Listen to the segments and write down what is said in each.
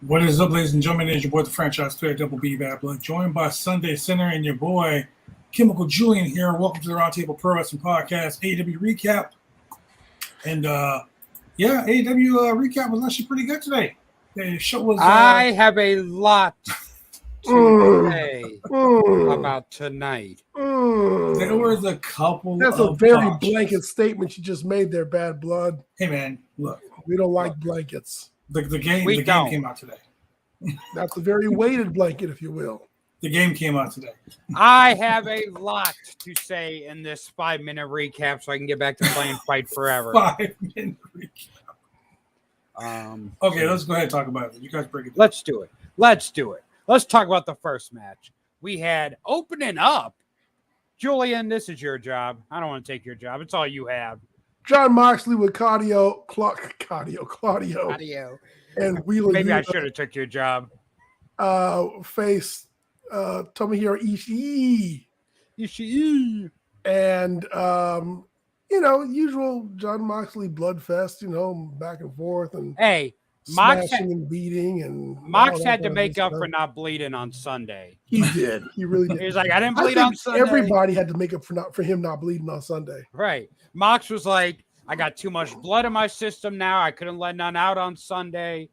What is up, ladies and gentlemen? It's your boy, the franchise player, Double B Bad Blood, joined by Sunday Center and your boy, Chemical Julian here. Welcome to the Roundtable Pro Wrestling Podcast, AEW Recap. And, AEW Recap was actually pretty good today. The show was... I have a lot to say about tonight. There was a couple That's a very blanket statement you just made there, Bad Blood. Hey, man, look. We don't like blankets. The game came out today. That's a very weighted blanket, if you will. The game came out today. I have a lot to say in this 5-minute recap so I can get back to playing Fight Forever. 5-minute recap. Okay, let's go ahead and talk about it. You guys break it down. Let's do it. Let's talk about the first match. We had opening up. Julian, this is your job. I don't want to take your job. It's all you have. John Moxley with Claudio, and Wheeler. Maybe I should have took your job. Face Tomohiro Ishii. And usual John Moxley bloodfest, back and forth and Mox and beating, and Mox had to make up for not bleeding on Sunday. He did. He really did. He was like, I didn't bleed on Sunday. Everybody had to make up for him not bleeding on Sunday. Right. Mox was like, I got too much blood in my system now. I couldn't let none out on Sunday.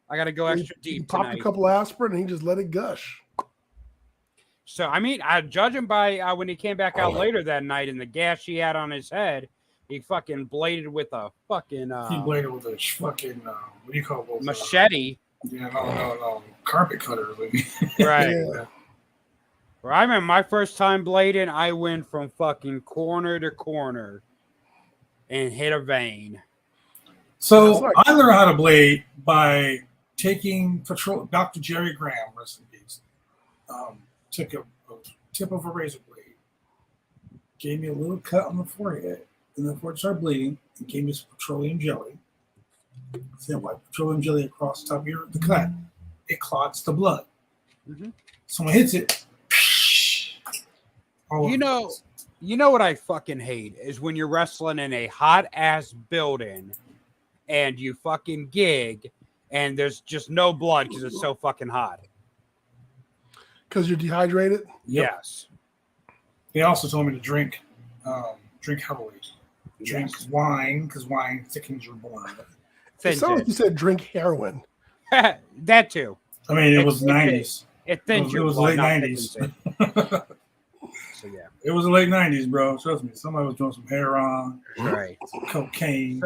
I got to go extra deep. He popped a couple aspirin and he just let it gush. So, I mean, judging by when he came back out later that night and the gash he had on his head, he fucking bladed with a fucking he bladed with a fucking what do you call those? machete. Yeah, no, carpet cutter. Right. Yeah. Well, I remember my first time blading, I went from fucking corner to corner and hit a vein. So I learned how to blade by taking Dr. Jerry Graham, rest in peace. Took a tip of a razor blade, gave me a little cut on the forehead, and then before it started bleeding, and gave me some petroleum jelly. Then wipe petroleum jelly across the top of the cut. It clots the blood. Mm-hmm. Someone hits it. You know what I fucking hate is when you're wrestling in a hot ass building and you fucking gig and there's just no blood because it's so fucking hot. Because you're dehydrated? Yep. Yes. They also told me to drink heavily. Drink wine, because wine thickens your blood. It sounds like you said drink heroin. That too. I mean, it was 90s. It thins your blood. It was late 90s. So yeah. It was the late 90s, bro. Trust me. Somebody was doing some heroin, right, some cocaine.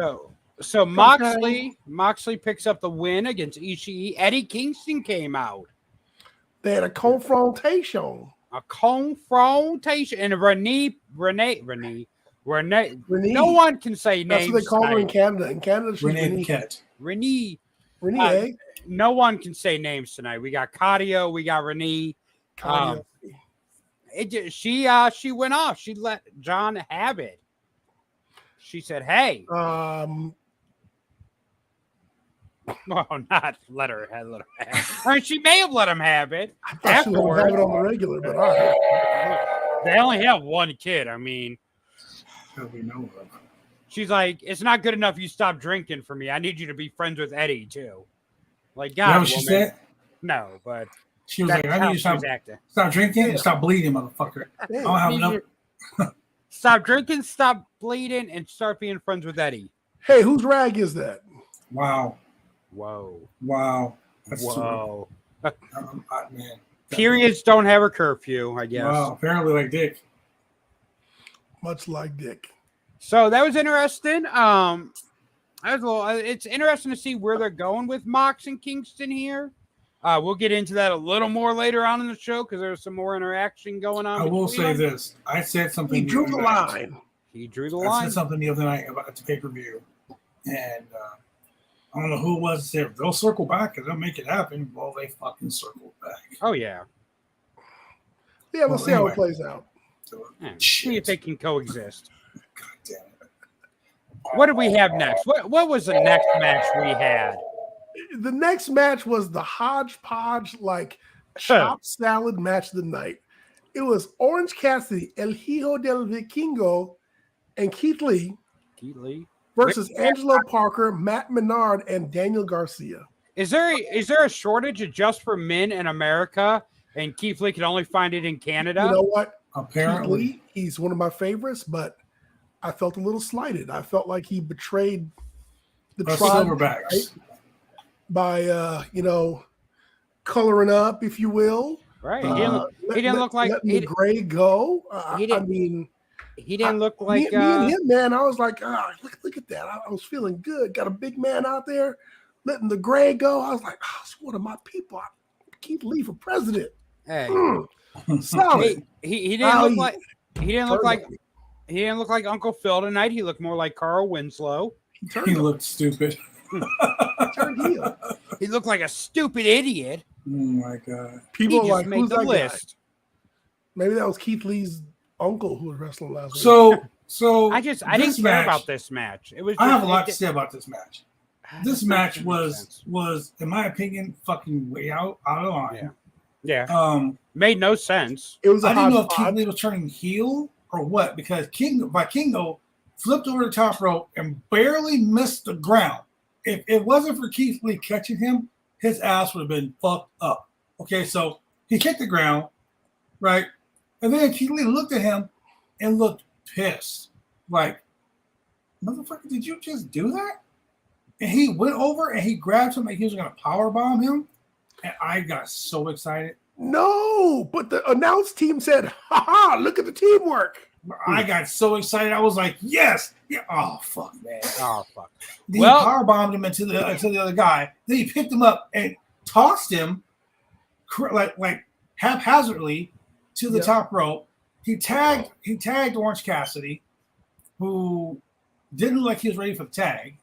So Moxley picks up the win against Ishii. Eddie Kingston came out. They had a confrontation. And Renee. No one can say names. That's what they call her in Canada. In Canada, she's Renee. Renee. No one can say names tonight. We got Cardio. We got Renee. She went off. She let John have it. She said, "Hey." Well, not let her have it. I mean, she may have let him have it. I thought she would have it on the regular, but all right. They only have one kid. I mean, we know of. She's like, it's not good enough you stop drinking for me. I need you to be friends with Eddie too. Like, God, you know what she said? No, but she was like, I need you to stop drinking and stop bleeding, motherfucker. I don't have enough. Stop drinking, stop bleeding, and start being friends with Eddie. Hey, whose rag is that? Wow. That's Whoa. Man. Periods don't have a curfew, I guess. Wow, apparently like Dick. Much like Dick. So that was interesting. It's interesting to see where they're going with Mox and Kingston here. We'll get into that a little more later on in the show because there's some more interaction going on. I will say this. I said something. He drew the line. I said something the other night about the pay-per-view. And I don't know who it was. Said they'll circle back and they'll make it happen. Well, they fucking circled back. Oh, yeah. Yeah, we'll see how it plays out. See if they can coexist. God damn it. What did we have next? What was the next match we had? The next match was the hodgepodge, like chopped salad match of the night. It was Orange Cassidy, El Hijo del Vikingo, and Keith Lee versus Angelo Parker, Matt Menard, and Daniel Garcia. Is there a shortage of just for men in America, and Keith Lee can only find it in Canada? You know what? Apparently, Keith Lee, he's one of my favorites, but I felt a little slighted. I felt like he betrayed the tribe, Silverbacks. right? By coloring up, if you will. Right. He didn't look like letting the gray go. He didn't look like me and him, man. I was like, look at that. I was feeling good. Got a big man out there letting the gray go. I was like, it's one of my people. Keith Lee for president. Hey, solid. He didn't look like Uncle Phil tonight. He looked more like Carl Winslow. He looked stupid. Turned heel. He looked like a stupid idiot. Oh my God! People he like, made who's the that list. Guy? Maybe that was Keith Lee's uncle who was wrestling last week. So I didn't care about this match. It was. I have a lot to say about this match. This match was, in my opinion, fucking way out of line. Yeah. Made no sense. It was. I didn't know if Keith Lee was turning heel or what because Vikingo flipped over the top rope and barely missed the ground. If it wasn't for Keith Lee catching him, his ass would have been fucked up. Okay, so he kicked the ground, right? And then Keith Lee looked at him and looked pissed. Like, motherfucker, did you just do that? And he went over and he grabbed him like he was going to powerbomb him. And I got so excited. No, but the announce team said, "Ha ha! Look at the teamwork." I got so excited. I was like, yes. Yeah. Oh, fuck, man. Oh, fuck. Then he powerbombed him into the other guy. Then he picked him up and tossed him like haphazardly to the top rope. He tagged Orange Cassidy, who didn't look like he was ready for the tag.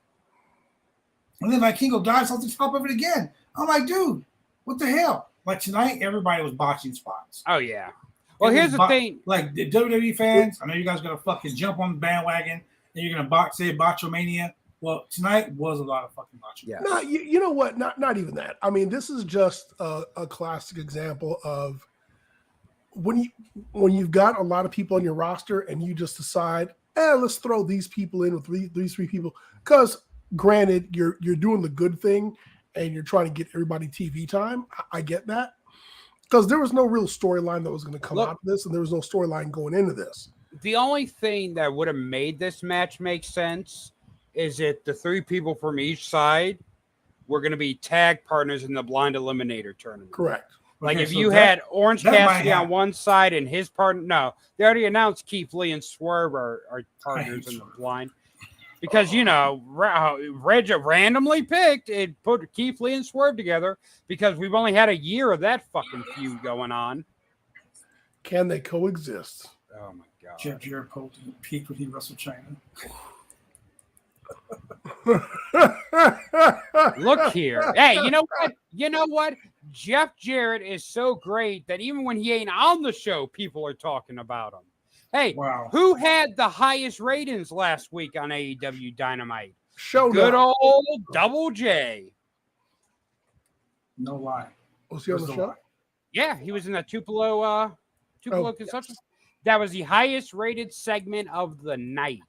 And then Vikingo dives off the top of it again. I'm like, dude, what the hell? Like tonight, everybody was botching spots. Oh, yeah. Well, here's the thing. Like the WWE fans, I know you guys going to fucking jump on the bandwagon and you're going to say Botchamania. Well, tonight was a lot of fucking botching. Yeah. No, you know what? Not even that. I mean, this is just a classic example of when you've got a lot of people on your roster and you just decide, let's throw these people in with these three people. Because granted, you're doing the good thing and you're trying to get everybody TV time. I get that. Because there was no real storyline that was going to come out of this, and there was no storyline going into this. The only thing that would have made this match make sense is that the three people from each side were going to be tag partners in the blind eliminator tournament. Correct. Like if you had Orange Cassidy on one side and his partner, no, they already announced Keith Lee and Swerve are partners in the blind. Because, Reg randomly picked and put Keith Lee and Swerve together because we've only had a year of that fucking feud going on. Can they coexist? Oh, my God. Jeff Jarrett peaked when he wrestled China. Look here. Hey, you know what? You know what? Jeff Jarrett is so great that even when he ain't on the show, people are talking about him. Hey, Who had the highest ratings last week on AEW Dynamite? Good old Double J. No lie. Was he on the show? Yeah, he was in that Tupelo consumption. Yes. That was the highest rated segment of the night.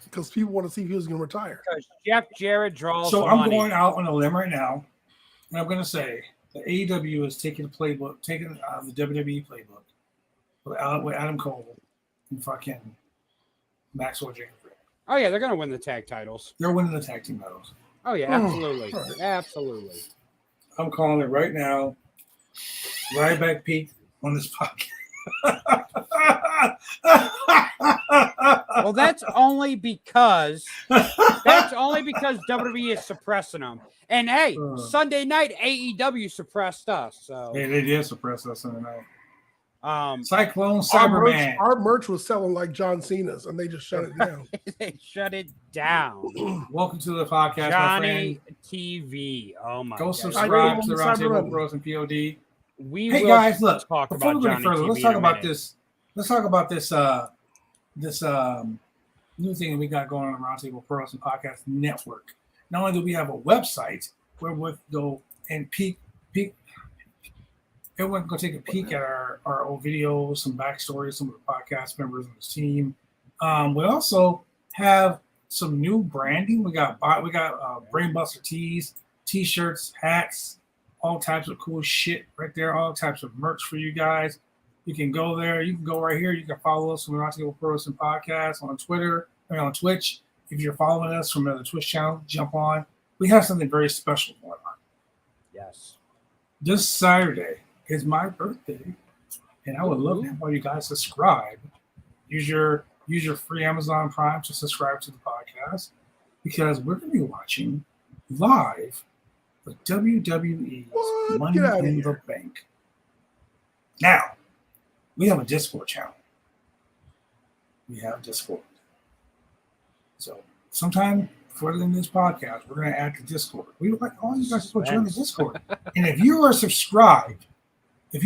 Because people want to see if he was going to retire. Because Jeff Jarrett draws So money. I'm going out on a limb right now, and I'm going to say the AEW is taking the WWE playbook with Adam Cole and fucking Maxwell Jacob. Oh, yeah, they're going to win the tag titles. They're winning the tag team titles. Oh, yeah, absolutely. Absolutely. I'm calling it right now. Ryback Pete on this podcast. Well, that's only because WWE is suppressing them. And hey, Sunday night AEW suppressed us. So yeah, they did suppress us Sunday night. Cyclone Cyberman. Our merch was selling like John Cena's, and they just shut it down. They shut it down. Welcome to the podcast, Johnny my friend. TV. Oh my! Go subscribe to the Roundtable Pros and POD. Hey guys, look. Talk before about we go Johnny further, TV let's talk about this. Let's talk about this. This new thing that we got going on the Roundtable Pro Wrestling Podcast Network. Not only do we have a website where we'll go and peek. Everyone can go take a peek at our old videos, some backstories, some of the podcast members of the team. We also have some new branding. We got Brainbuster tees, t-shirts, hats, all types of cool shit right there. All types of merch for you guys. You can go there. You can go right here. You can follow us on the Roundtable Pro Wrestling Podcast on Twitter and on Twitch. If you're following us from the Twitch channel, jump on. We have something very special going on. Yes. This Saturday is my birthday, and I would love to have all you guys subscribe. Use your free Amazon Prime to subscribe to the podcast because we're going to be watching live the WWE's Money in the Bank. Now, we have a Discord channel. We have Discord. So sometime further in this podcast, we're going to add the Discord. We would like all you guys to join the Discord. And if you are subscribed to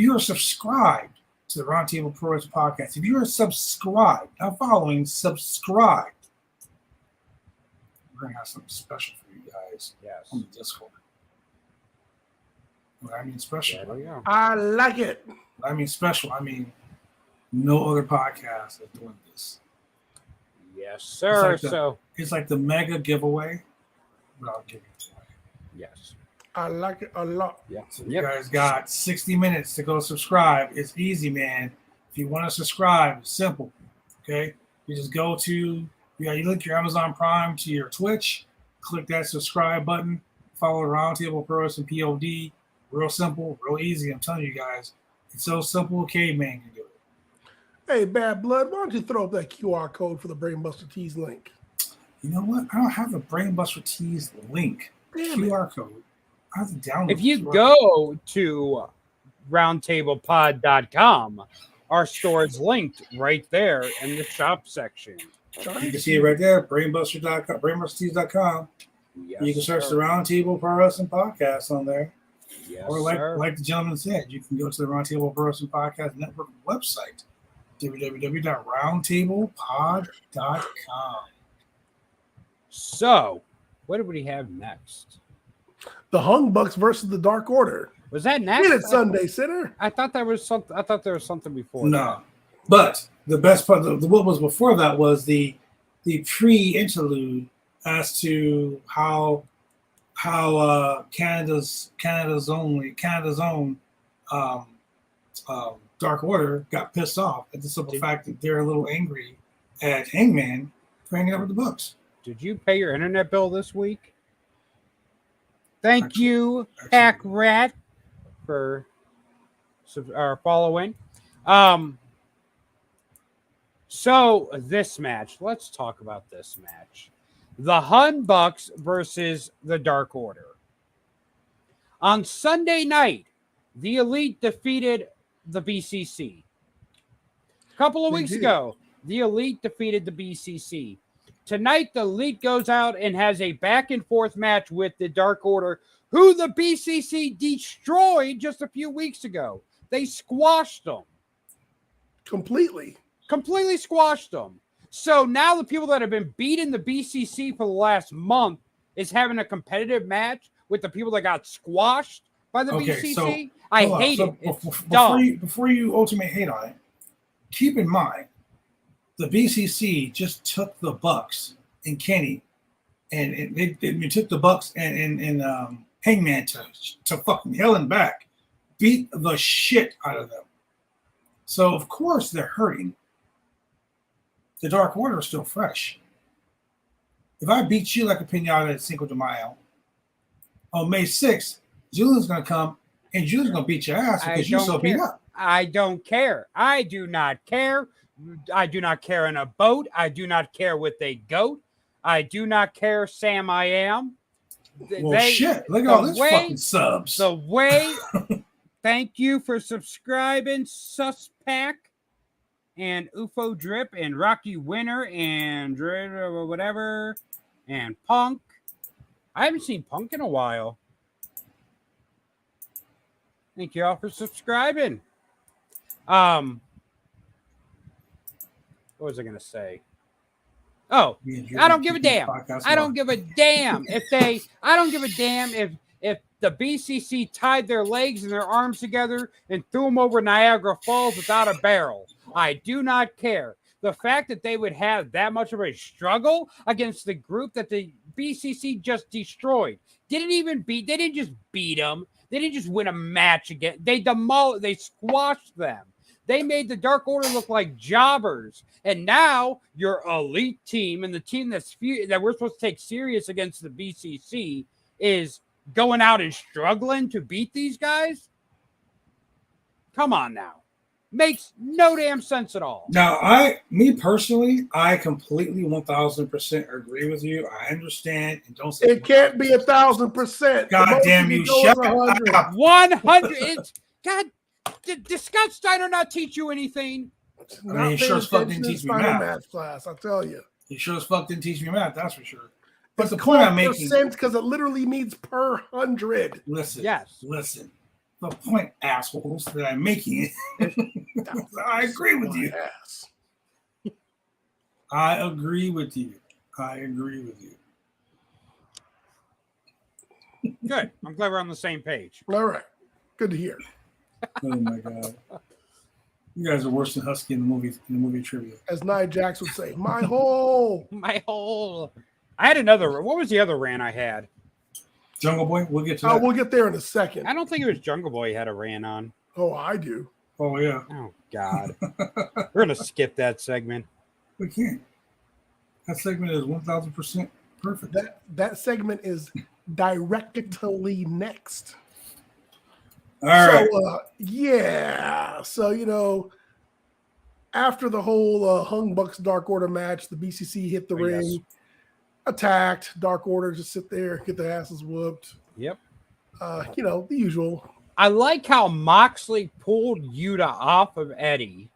the Roundtable Pro Wrestling Podcast, if you are subscribed, not following, subscribed, we're going to have something special for you guys on the Discord. When I mean special, I like it. When I mean special, I mean no other podcast is doing this. Yes, sir. It's like the mega giveaway, but I'll give it away. Yes. I like it a lot. Yeah. So you guys got 60 minutes to go subscribe. It's easy, man. If you want to subscribe, it's simple. Okay? You just go to, you link your Amazon Prime to your Twitch, click that subscribe button, follow the Roundtable Pro Wrestling POD. Real simple, real easy. I'm telling you guys, It's so simple, a caveman can do it. Hey, Bad Blood, why don't you throw up that QR code for the Brainbuster Tees link? You know what? I don't have the Brainbuster Tees link. QR code. I have to download If you go to roundtablepod.com, our store is linked right there in the shop section. You can see it right there, brainbuster.com, brainbustertees.com. Yes, you can search the Roundtable Pro Wrestling Podcast on there. Yes, or like the gentleman said, you can go to the Roundtable Pro Wrestling Podcast Network website, www.roundtablepod.com. So, what do we have next? The Hung Bucks versus the Dark Order. Was that next? Get it Sunday, Sinner. I thought there was something. I thought there was something before. No, but the best part, what was before that was the pre-interlude as to how Canada's own Dark Order got pissed off at the simple fact that they're a little angry at Hangman for hanging out with the Bucks. Did you pay your internet bill this week? Thank you, Hack Rat, for following. So this match, let's talk about this match. The Hun Bucks versus the Dark Order. On Sunday night, the Elite defeated the BCC. A couple of weeks ago, the Elite defeated the BCC. Tonight, the Elite goes out and has a back-and-forth match with the Dark Order, who the BCC destroyed just a few weeks ago. They squashed them. Completely Squashed them. So now the people that have been beating the BCC for the last month is having a competitive match with the people that got squashed by the BCC. So, I hate it. It's dumb. Before you ultimately hate on it, keep in mind, the BCC just took the Bucks and Kenny, and they took the Bucks and Hangman to fucking hell and back, beat the shit out of them. So of course they're hurting. The Dark Order is still fresh. If I beat you like a pinata at Cinco de Mayo, on May 6th, Julian's gonna come and Julian's gonna beat your ass because you're so beat up. I don't care. I do not care. I do not care in a boat. I do not care with a goat. I do not care, Sam. I am. Shit! Look at all these fucking subs. The way. Thank you for subscribing, Suspack, and UFO Drip, and Rocky Winner, and whatever, and Punk. I haven't seen Punk in a while. Thank you all for subscribing. What was I going to say? Oh, I don't give a damn. I don't give a damn if the BCC tied their legs and their arms together and threw them over Niagara Falls without a barrel. I do not care. The fact that they would have that much of a struggle against the group that the BCC just destroyed. They didn't just beat them. They didn't just win a match again. They squashed them. They made the Dark Order look like jobbers. And now your elite team and the team that we're supposed to take serious against the BCC is going out and struggling to beat these guys? Come on now. Makes no damn sense at all. Now, me personally, I completely 1,000% agree with you. I understand and don't say it can't be 1,000%. God damn you, shut up. 100. It's God. Did Scott Steiner not teach you anything? I mean, he sure as fuck didn't teach me math. Class, I'll tell you. He sure as fuck didn't teach me math, that's for sure. But the point I'm making, because it literally means per 100. Listen. The point, assholes, that I'm making, I agree with you. I agree with you. Good. I'm glad we're on the same page. All right. Good to hear. Oh my God. You guys are worse than Husky in the movie trivia. As Nia Jax would say, my hole. My hole. I had another. What was the other rant I had? Jungle Boy? We'll get to that. We'll get there in a second. I don't think it was Jungle Boy you had a rant on. Oh, I do. Oh, yeah. Oh, God. We're going to skip that segment. We can't. That segment is 1,000% perfect. That segment is directly next. All right. So, after the whole Hung Bucks Dark Order match, the BCC hit the ring, attacked. Dark Order just sit there, get their asses whooped. Yep. The usual. I like how Moxley pulled Yuta off of Eddie,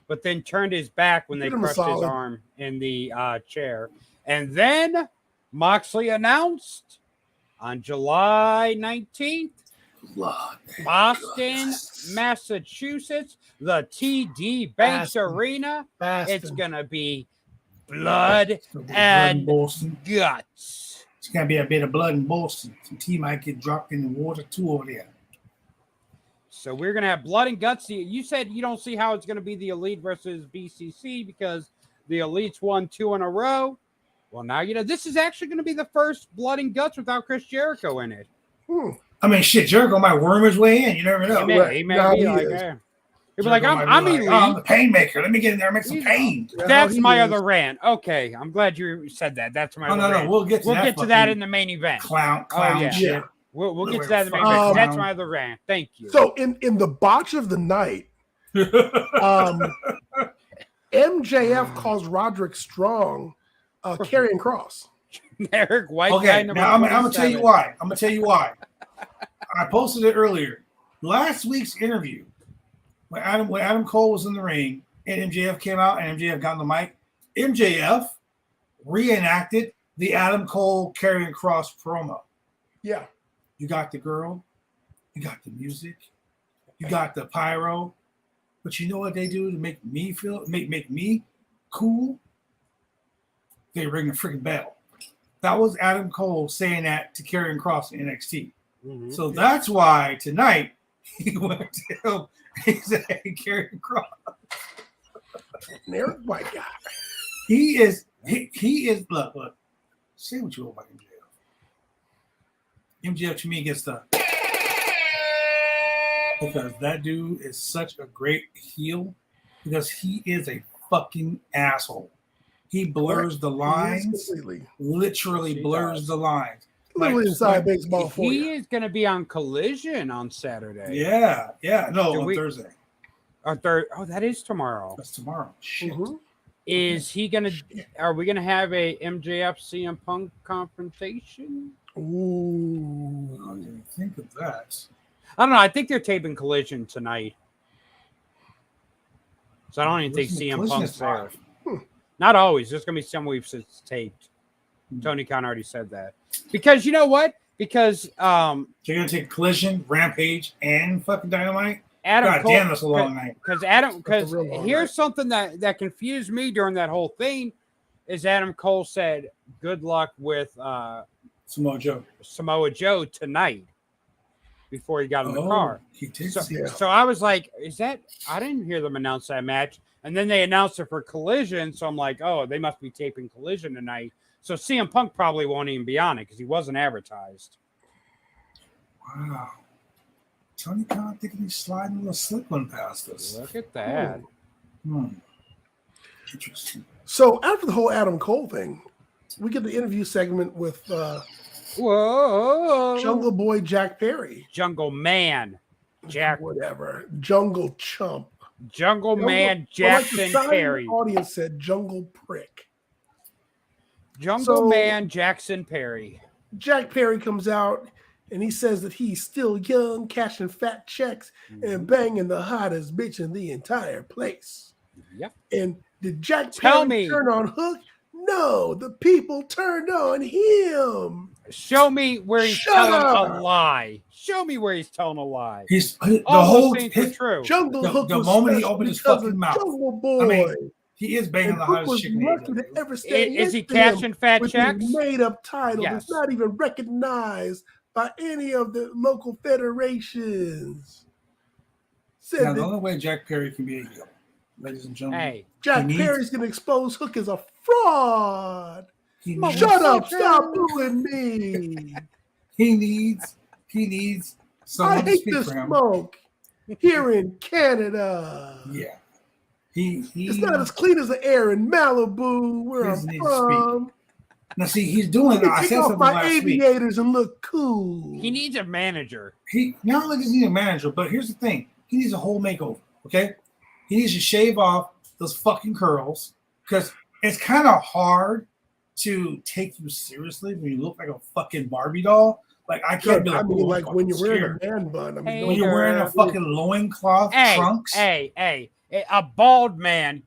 but then turned his back when they crushed his arm in the chair. And then Moxley announced on July 19th, Boston, Massachusetts, the TD Banks Arena. It's going to be blood and guts. It's going to be a bit of blood in Boston. Some tea might get dropped in the water too over there. So we're going to have blood and guts. You said you don't see how it's going to be the Elite versus BCC because the Elites won 2 in a row. Well, now, this is actually going to be the first blood and guts without Chris Jericho in it. I mean, shit, Jericho might worm his way in. You never know. He may be like, he'll be like, I'm Elite. I'm the pain maker. Let me get in there and make some pain. That's my other rant. Okay, I'm glad you said that. That's my other rant. No. We'll get to that in the main event. Clown shit. We'll get to that in the main event. That's my other rant. Thank you. So in the botch of the night, MJF calls Roderick Strong Karrion Kross. Eric White. Okay, now I'm gonna tell you why. I posted it earlier. Last week's interview, when Adam Cole was in the ring and MJF came out and MJF got on the mic, MJF reenacted the Adam Cole Karrion Kross promo. Yeah. You got the girl, you got the music, you got the pyro, but you know what they do to make me make me cool? They ring a freaking bell. That was Adam Cole saying that to Karrion Kross in NXT. Mm-hmm. So that's why tonight he went to him and said, hey, Karrion Kross. Eric White guy. He is look. Say what you want about MJF. MJF to me gets the because that dude is such a great heel because he is a fucking asshole. He blurs the lines, literally blurs the lines. Literally inside baseball for He is going to be on Collision on Saturday. Yeah. No, on Thursday. Oh, that is tomorrow. That's tomorrow. Shit. Mm-hmm. Is he going to? Are we going to have a MJF CM Punk confrontation? Ooh, I didn't think of that. I don't know. I think they're taping Collision tonight, so I don't even think CM Punk's there. Not always. There's going to be some weeks it's taped. Tony Khan already said that. Because you know what? Because you're going to take Collision, Rampage, and fucking Dynamite? God damn, that's a long night. Because here's something that confused me during that whole thing is Adam Cole said, good luck with Samoa Joe tonight before he got in the car. He did so I was like, I didn't hear them announce that match. And then they announced it for Collision. So I'm like, oh, they must be taping Collision tonight. So CM Punk probably won't even be on it because he wasn't advertised. Wow. Tony Khan thinking he's sliding a little slip one past us. Look at that. Interesting. So after the whole Adam Cole thing, we get the interview segment with Jungle Boy Jack Perry. Jungle Man. Jack. Whatever. Jungle Chump. Jungle Man Jackson Perry. The audience said Jungle Prick. Jungle Man Jackson Perry. Jack Perry comes out and he says that he's still young, cashing fat checks and banging the hottest bitch in the entire place. Yep. And did Jack Perry turn on Hook? No, the people turned on him. Show me where he's telling a lie. Show me where he's telling a lie. The whole true. Jungle Hook the moment he opened his fucking mouth. Jungle Boy. I mean, he is banging the hottest chick. Is he cashing fat checks? Made up title that's not even recognized by any of the local federations. Now, the only way Jack Perry can be a heel, ladies and gentlemen. Jack Perry's going to expose Hook as a fraud. Shut up! Stop booing me. He needs someone to speak for him. I hate the smoke here in Canada. Yeah. It's not as clean as the air in Malibu, where I'm from. Now, see, he's doing. I Take said off something my last week. aviators and look cool. He needs a manager. He not only does he need a manager, but here's the thing: he needs a whole makeover. Okay, he needs to shave off those fucking curls because it's kind of hard to take you seriously when you look like a fucking Barbie doll. Like I can't be like, I mean, like when you're wearing a man bun. I mean, when you're wearing a fucking loincloth, trunks. Hey, a bald man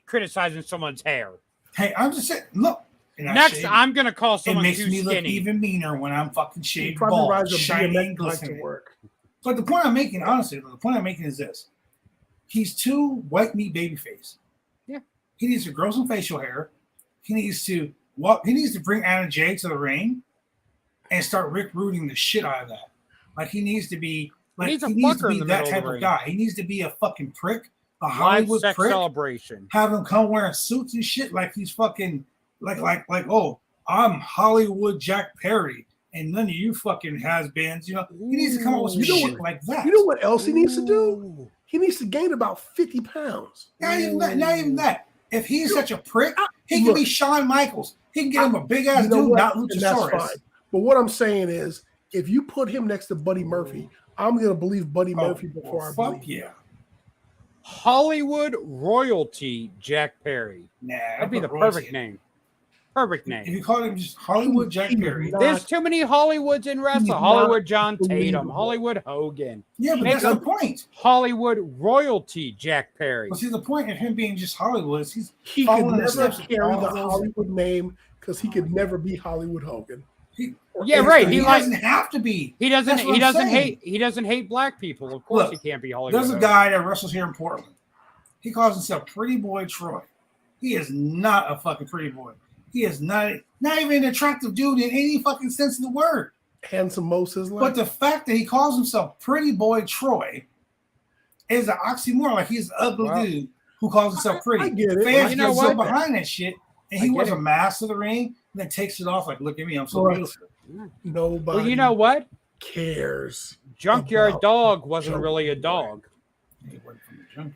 criticizing someone's hair. Hey, I'm just saying. Look. Next, I'm gonna call someone too skinny. It makes me look even meaner when I'm fucking shaved bald, shiny and glistening. But the point I'm making, honestly, is this: he's too white meat babyface. Yeah, he needs to grow some facial hair. He needs to walk. He needs to bring Anna Jay to the ring and start Rick Rooting the shit out of that. Like he needs to be like he needs to be that type of guy. He needs to be a fucking prick, a Hollywood prick. Celebration. Have him come wearing suits and shit like he's fucking. Like, oh, I'm Hollywood Jack Perry, and none of you fucking has-beens. You know, he needs to come up with some shit like that. You know what else he needs to do? He needs to gain about 50 pounds. Not even that. If he's such a prick, he can be Shawn Michaels. He can get him a big-ass dude, not Luchasaurus. But what I'm saying is, if you put him next to Buddy Murphy, I'm going to believe Buddy Murphy before I believe him. Yeah. Hollywood royalty Jack Perry. Nah, that'd be the perfect name. Perfect name. If you call him just Hollywood Jack Perry. There's too many Hollywoods in wrestling. Hollywood John Tatum, Hollywood Hogan. Yeah, but that's the point. Hollywood royalty Jack Perry. Well, see, the point of him being just Hollywood is he could never carry the Hollywood name because he could never be Hollywood Hogan. He doesn't have to be. He doesn't hate black people. Of course, he can't be Hollywood. There's a guy that wrestles here in Portland. He calls himself Pretty Boy Troy. He is not a fucking pretty boy. He is not even an attractive dude in any fucking sense of the word. Handsome Moses. But the fact that he calls himself Pretty Boy Troy is an oxymoron. Like he's an ugly dude who calls himself pretty. I get it. Fans get so behind that shit, and he wears a mask to the ring and then takes it off. Like, look at me, I'm so beautiful. Nobody. Well, you know what? Cares. Junkyard Dog wasn't really a dog. He went from the junkyard.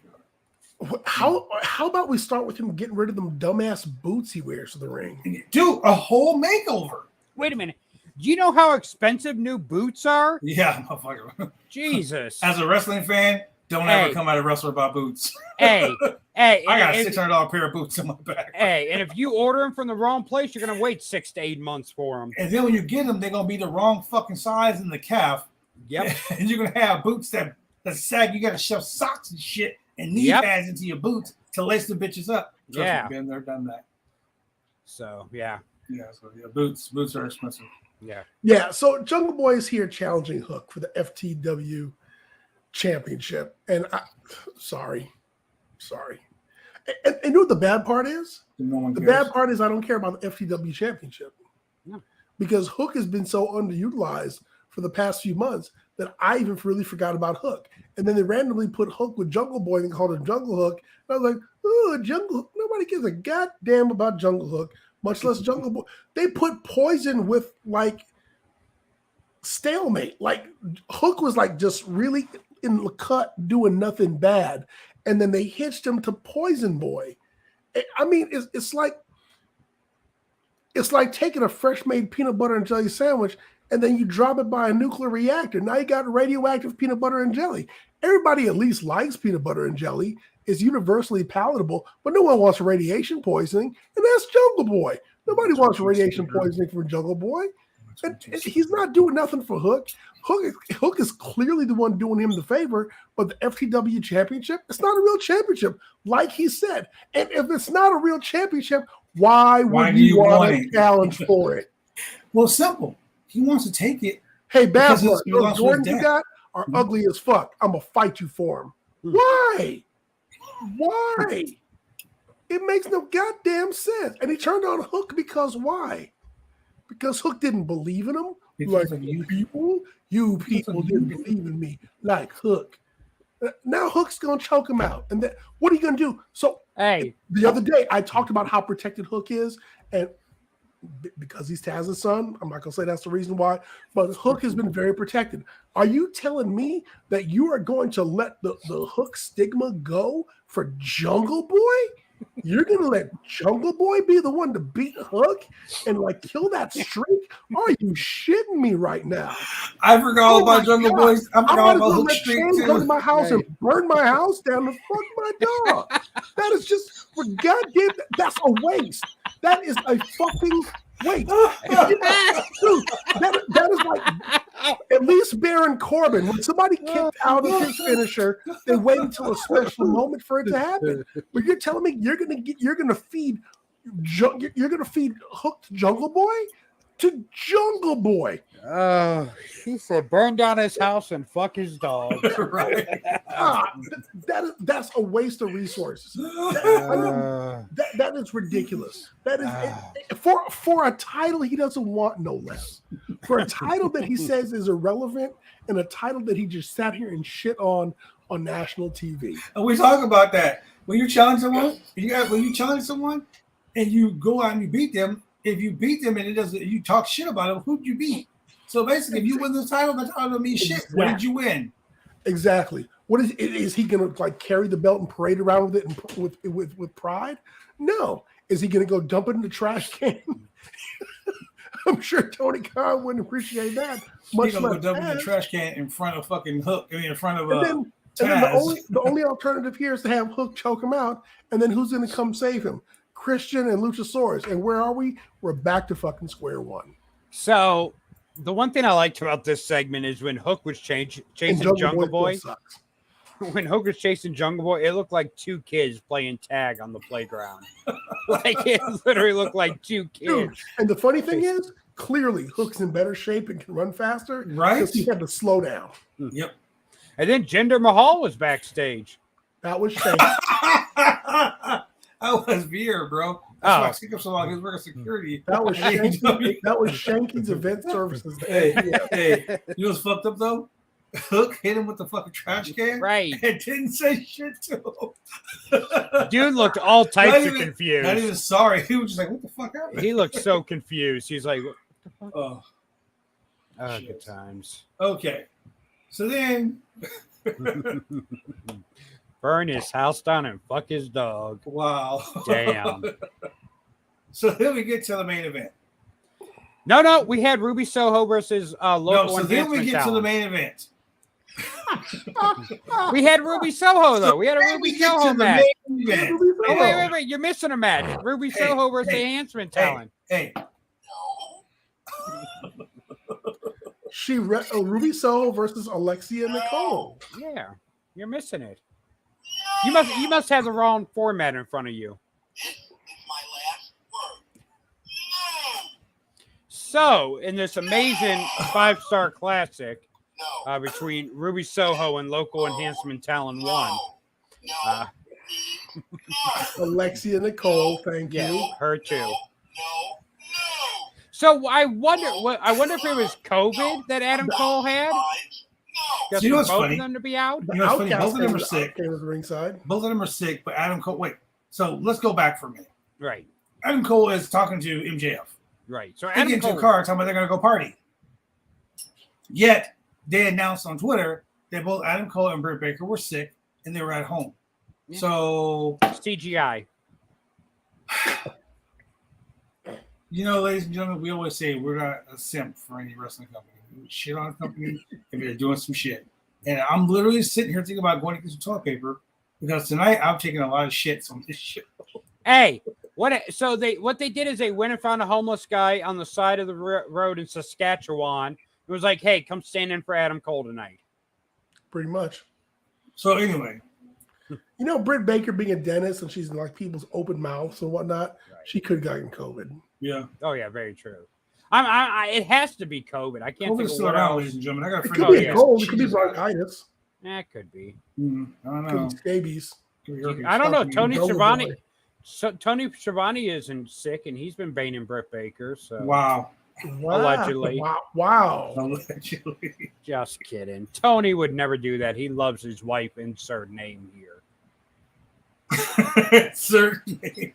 How about we start with him getting rid of them dumbass boots he wears to the ring? Dude, a whole makeover. Wait a minute. Do you know how expensive new boots are? Yeah, motherfucker. Jesus. As a wrestling fan, don't ever come at a wrestler about boots. I got a $600 pair of boots on my back. And if you order them from the wrong place, you're going to wait 6 to 8 months for them. And then when you get them, they're going to be the wrong fucking size in the calf. Yep. And you're going to have boots that sag. You got to shove socks and shit and knee pads into your boots to lace the bitches up. Trust me, been there, done that. So, yeah. Yeah, boots are expensive. Yeah, so Jungle Boy is here challenging Hook for the FTW championship. And sorry. And you know what the bad part is? The bad part is I don't care about the FTW championship. No. Because Hook has been so underutilized for the past few months that I even really forgot about Hook. And then they randomly put Hook with Jungle Boy and called it Jungle Hook. And I was like, oh, Jungle Hook. Nobody gives a goddamn about Jungle Hook, much less Jungle Boy. They put Poison with like stalemate. Like Hook was like just really in the cut doing nothing bad. And then they hitched him to Poison Boy. I mean, it's like taking a fresh made peanut butter and jelly sandwich and then you drop it by a nuclear reactor. Now you got radioactive peanut butter and jelly. Everybody at least likes peanut butter and jelly. It's universally palatable, but no one wants radiation poisoning, and that's Jungle Boy. Nobody wants radiation poisoning from Jungle Boy. And he's not doing nothing for Hook. Hook is clearly the one doing him the favor, but the FTW championship, it's not a real championship, like he said. And if it's not a real championship, why would you want a challenge for it? Well, simple. He wants to take it. Hey, Bad Blood, those Jordans you got are ugly as fuck. I'm going to fight you for them. Why? It makes no goddamn sense. And he turned on Hook because why? Because Hook didn't believe in him. Like you people didn't believe in me like Hook. Now Hook's going to choke him out. And then what are you going to do? So the other day I talked about how protected Hook is. And because he's Taz's son, I'm not going to say that's the reason why, but Hook has been very protected. Are you telling me that you are going to let the Hook stigma go for Jungle Boy? You're gonna let Jungle Boy be the one to beat Hook and like kill that streak? Are you shitting me right now? I forgot all about Jungle Boys. I forgot about Hook Streak too. Come to my house and burn my house down to fuck my dog. That is just for goddamn. That's a waste. That is a fucking waste. Dude, that is like at least Baron Corbin. When somebody kicked out of his finisher, they wait until a special moment for it to happen. But you're telling me you're gonna feed Hook to Jungle Boy? To Jungle Boy. He said burn down his house and fuck his dog. Right. That's a waste of resources. That is ridiculous. That is for a title he doesn't want, no less. For a title that he says is irrelevant and a title that he just sat here and shit on national TV. And we talk about that. When you challenge someone, and you go out and you beat them, if you beat them and you talk shit about them, who'd you beat? So basically, if you win the title don't mean shit. What did you win? Exactly. What is he gonna like carry the belt and parade around with it and with pride? No. Is he gonna go dump it in the trash can? I'm sure Tony Khan wouldn't appreciate that. He's gonna go dump it in the trash can in front of fucking Hook. I mean, in front of and then the only alternative here is to have Hook choke him out, and then who's gonna come save him? Christian and Luchasaurus. And where are we? We're back to fucking square one. So the one thing I liked about this segment is when Hook was chasing Jungle Boy. When Hook was chasing Jungle Boy, it looked like two kids playing tag on the playground. Like it literally looked like two kids. Dude, and the funny thing is, clearly Hook's in better shape and can run faster. Right? Because he had to slow down. Yep. And then Jinder Mahal was backstage. That was shame. That was Veer, bro. That's why I skipped so long. He was working security. That was Shanky's event services. Hey, you know what's fucked up though? Hook hit him with the fucking trash can. Right. And didn't say shit to him. Dude looked all types of confused. Not even sorry. He was just like, what the fuck happened? He looked so confused. He's like, what the fuck? Oh, good times. Okay. So then burn his house down and fuck his dog. Wow. Damn. So then we get to the main event. No, we had Ruby Soho versus local. So then we get to the main event. We had Ruby Soho though. We had a Ruby Soho match. Oh, wait! You're missing a match. Ruby Soho versus the enhancement talent. Hey. Ruby Soho versus Alexia Nicole. Yeah, you're missing it. You must have the wrong format in front of you. So, in this amazing 5-star classic between Ruby Soho and local enhancement talent 1, Alexia Nicole, thank you. Her too. So I wonder if it was COVID that Adam Cole had. You know what's both funny? of them to be out. You know what's funny? Both of them are sick. Ringside. Both of them are sick, but Adam Cole. Wait. So let's go back for a minute. Right. Adam Cole is talking to MJF. Right. So they Adam get into Cole, a car talking about they're going to go party. Yet they announced on Twitter that both Adam Cole and Britt Baker were sick and they were at home. Yeah. So it's TGI. You know, ladies and gentlemen, we always say we're not a simp for any wrestling company. We shit on a company if they're doing some shit. And I'm literally sitting here thinking about going to get some toilet paper because tonight I'm taking a lot of shits on this show. Hey, what they did is they went and found a homeless guy on the side of the road in Saskatchewan. It was like, hey, come stand in for Adam Cole tonight. Pretty much. So anyway. You know, Britt Baker being a dentist and she's in like people's open mouths and whatnot, right. She could have gotten COVID. Yeah. Oh yeah, very true. It has to be COVID. I can't think of still what around, else. ladies and gentlemen. I got it could be a cold. It could be bronchitis. It could be. I don't know. Scabies. I don't know. Tony Schiavone isn't sick, and he's been banging Britt Baker. So wow. Allegedly. Wow. Allegedly. Just kidding. Tony would never do that. He loves his wife. Insert name here. Certainly.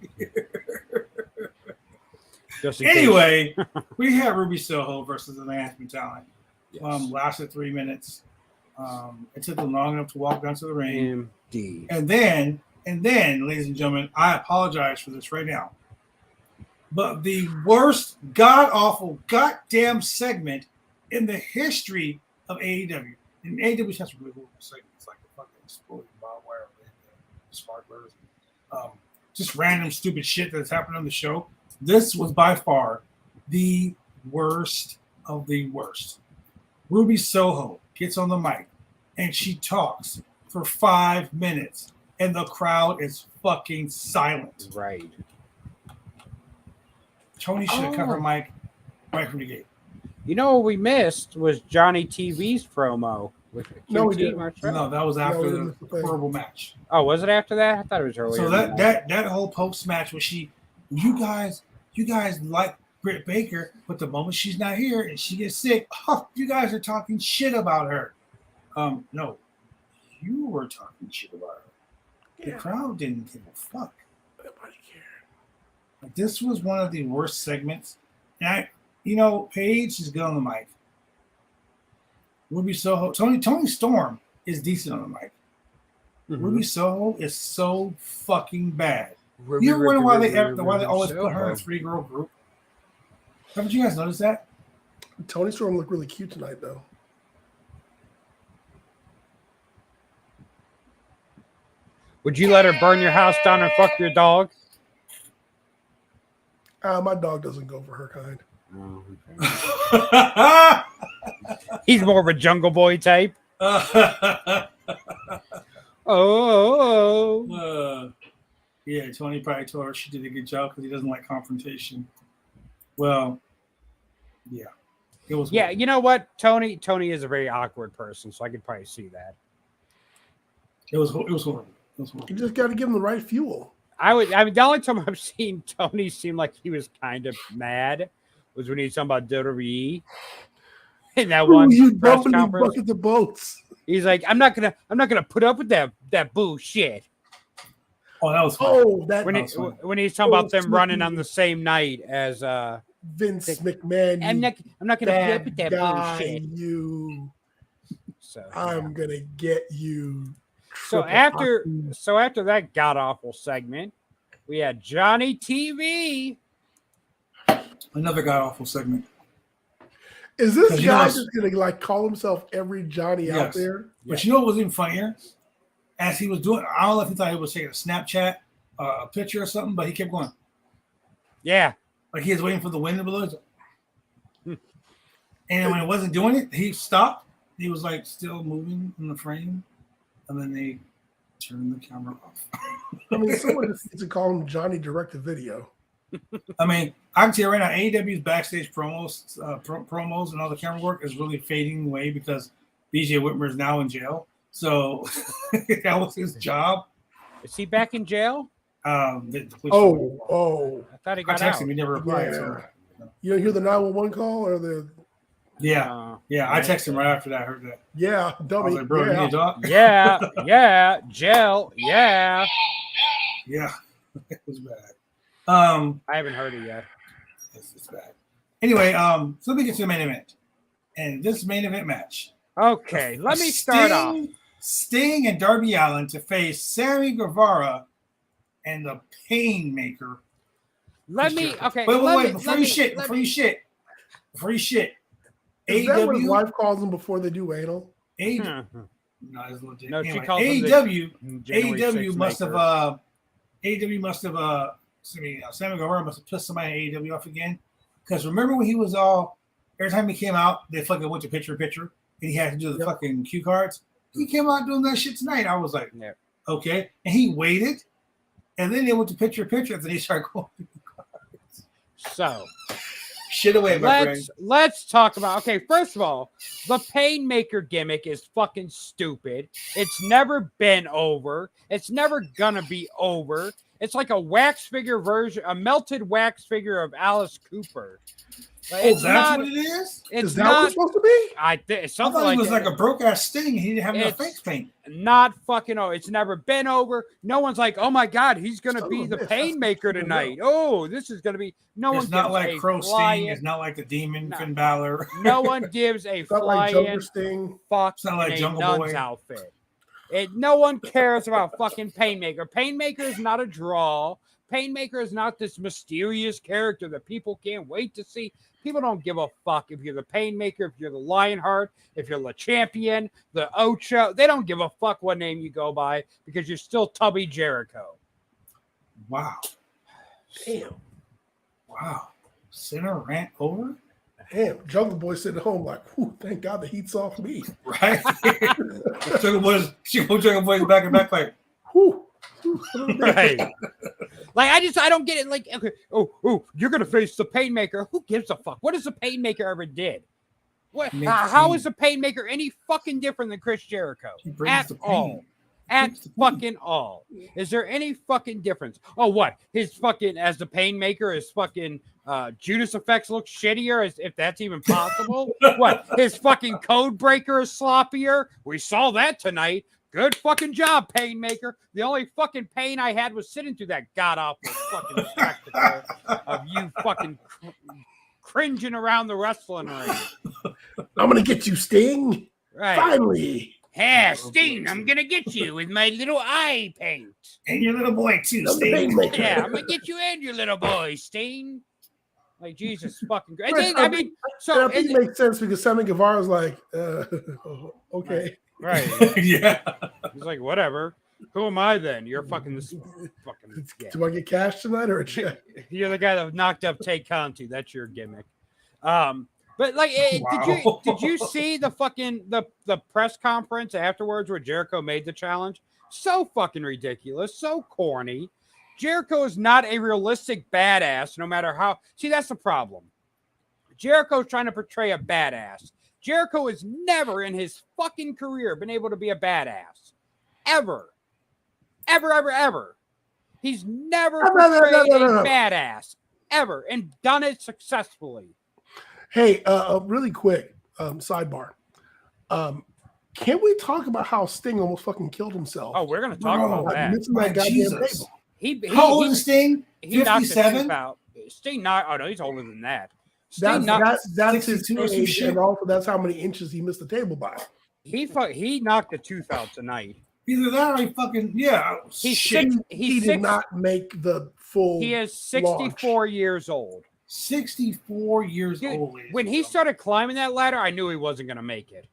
Anyway, we have Ruby Soho versus an enhancement talent. Yes. Lasted 3 minutes. It took them long enough to walk down to the ring. Indeed. And then And then, ladies and gentlemen, I apologize for this right now, but the worst, god-awful, goddamn segment in the history of AEW. And AEW has some really cool segments, like the fucking exploding barbed wire, sparklers, just random stupid shit that's happened on the show. This was by far the worst of the worst. Ruby Soho gets on the mic and she talks for 5 minutes and the crowd is fucking silent. Right. Tony should have cut her mic right from the gate. You know what we missed was Johnny TV's promo with No, we QT didn't. Marshall. No, that was after the horrible match. Oh, was it after that? I thought it was earlier. So that whole post match was you guys like Britt Baker, but the moment she's not here and she gets sick, you guys are talking shit about her. No, you were talking shit about her. The crowd didn't give a fuck. Nobody cared. Like, this was one of the worst segments. And Paige is good on the mic. Ruby Soho, Tony Storm is decent on the mic. Mm-hmm. Ruby Soho is so fucking bad. You ever wonder why they always put her in a 3-girl group? Haven't you guys noticed that? Tony Storm looked really cute tonight, though. Would you let her burn your house down and fuck your dog? My dog doesn't go for her kind. Oh, okay. He's more of a Jungle Boy type. Yeah, Tony probably told her she did a good job because he doesn't like confrontation. Well, yeah. It was Yeah, weird. you know what? Tony is a very awkward person, so I could probably see that. It was horrible. You just got to give him the right fuel. The only time I've seen Tony seem like he was kind of mad was when he was talking about WWE in that one press conference. Bucket the boats. He's like, I'm not gonna put up with that bullshit. Oh, that was funny. When he's talking about them running on the same night as Vince McMahon. I'm not gonna put up with that bullshit. I'm gonna get you. So after that god awful segment, we had Johnny TV. Another god awful segment. Is this guy just gonna call himself every Johnny out there? But you know what was even funnier? As he was doing, I don't know if he thought he was taking a Snapchat, a picture or something, but he kept going. Yeah, like he was waiting for the wind to blow. And when it wasn't doing it, he stopped. He was like still moving in the frame. And then they turned the camera off. I mean, someone just needs to call him Johnny Direct to Video. I mean, I can tell you right now, AEW's backstage promos and all the camera work is really fading away because BJ Whitmer is now in jail. So that was his job. Is he back in jail? The police I thought he got out. Him. He never replied. Yeah. So. You don't hear the 911 call or the... Yeah. I texted him right after that. I heard that. Yeah, dummy. I was like, bro, you need to talk? Jail, yeah. Yeah, it was bad. I haven't heard it yet. It's bad. Anyway, so let me get to the main event. And this main event match. Okay, let me start off. Sting and Darby Allin to face Sammy Guevara and the Painmaker. Wait. Before you shit. Is that what his wife calls them before they do anal? No, she calls AEW must have Sammy Guevara must have pissed somebody in AEW off again. Because remember when he was every time he came out, they fucking went to picture in picture and he had to do the fucking cue cards. He came out doing that shit tonight. I was like, okay. And he waited, and then they went to picture in picture, and then he started going through the cards. So shit away, my friend. Let's talk about, first of all, the Painmaker gimmick is fucking stupid. It's never been over. It's never gonna be over. It's like a wax figure version, a melted wax figure of Alice Cooper. That's what it is? Is that what it's supposed to be? I thought it was like a broke ass Sting. He didn't have enough face paint. Not fucking it's never been over. No one's like, oh my God, he's gonna be the Painmaker tonight. Oh, this is gonna be It's not like Crow Sting. It's not like the Demon Finn Balor. No one gives a flying Joker Sting. fuck it's not like Jungle Boy outfit. No one cares about fucking Painmaker. Painmaker is not a draw. Painmaker is not this mysterious character that people can't wait to see. People don't give a fuck if you're the Painmaker, if you're the Lionheart, if you're the Champion, the Ocho. They don't give a fuck what name you go by because you're still Tubby Jericho. Wow. Damn. Wow. Center rant over? Damn. Jungle Boy sitting at home like, whew, thank God the heat's off me. Right? Jungle Boy's back and back like, whew. Right. Like, I don't get it. Like, okay, oh, you're going to face the Painmaker. Who gives a fuck? What has the Painmaker ever did? What? How is the Painmaker any fucking different than Chris Jericho? At all. At fucking all. Is there any fucking difference? Oh, what? His fucking, as the Painmaker, his fucking Judas effects look shittier, as if that's even possible? What? His fucking code breaker is sloppier? We saw that tonight. Good fucking job, Painmaker. The only fucking pain I had was sitting through that god-awful fucking spectacle of you fucking cringing around the wrestling ring. I'm going to get you, Sting. Right. Finally. Hey, Sting, I'm going to get you with my little eye paint. And your little boy, too, Sting. Yeah, I'm going to get you and your little boy, Sting. Like, Jesus fucking Christ. I mean, so. I think it makes sense because Sammy Guevara's like, okay. Right. Yeah. He's like, whatever. Who am I then? You're fucking this fucking. Yeah. Do I get cash tonight or a check? You're the guy that knocked up Tay Conti. That's your gimmick. But like, Wow. did you see the fucking the press conference afterwards where Jericho made the challenge? So fucking ridiculous, so corny. Jericho is not a realistic badass, no matter how. See, that's the problem. Jericho's trying to portray a badass. Jericho has never in his fucking career been able to be a badass. Ever. He's never portrayed a badass. Ever. And done it successfully. Hey, really quick, sidebar. Can we talk about how Sting almost fucking killed himself? Oh, we're going to talk about that. Missing that goddamn table. How old is Sting? 57? Sting knocked. Oh, no, he's older than that. That's his age, and also that's how many inches he missed the table by. He knocked a tooth out tonight. Either that or he fucking He did not make the full. He is 64 years old. 64 years Dude, old. When he started climbing that ladder, I knew he wasn't going to make it.